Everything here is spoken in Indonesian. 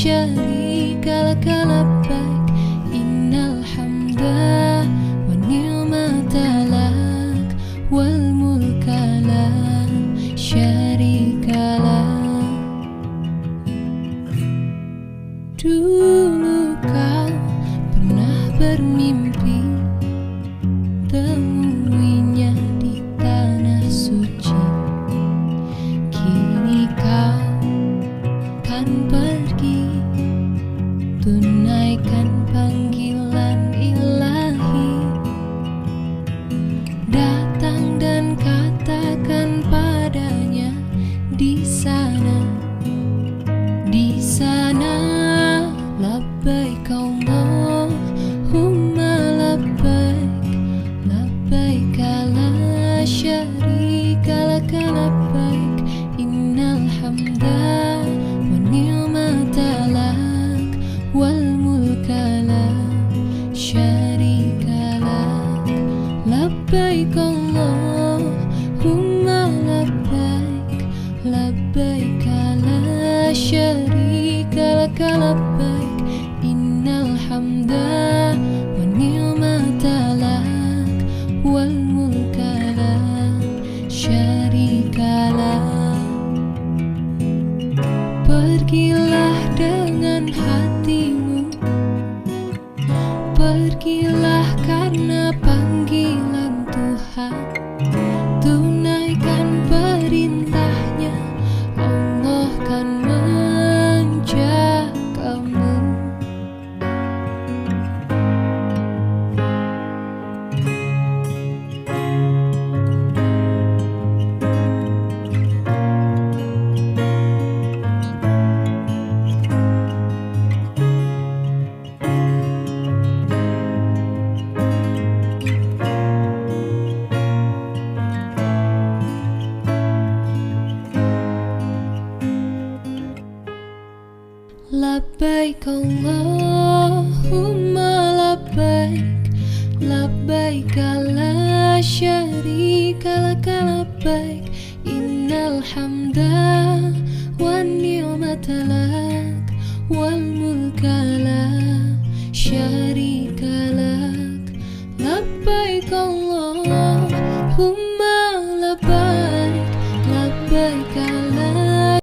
شريك لك لبيك إن الحمد والنعمة لك والملك لا شريك لك. Dulu kau pernah bermimpi temuinya di tanah suci. Kini kau kan pergi tunaikan panggilan ilahi. Datang dan katakan padanya di sana labbaik Allahumma labbaik labbaik la syarika lak labbaik innal hamda wan ni'mata lak wal mulka la syarika lak. Labbaik Allahumma labbaik labbaik la syarika lak labbaik innal hamda wan ni'mata lak wal mulka la syarika lak. Pergilah dengan hatimu, pergilah karena panggilan Tuhan. Tunaikan perintahnya, Allah kan menjagamu. Labbaik Allahumma labbaik labbaik la syarika lak labbaik innal hamda wan ni'mata lak wal mulka la syarika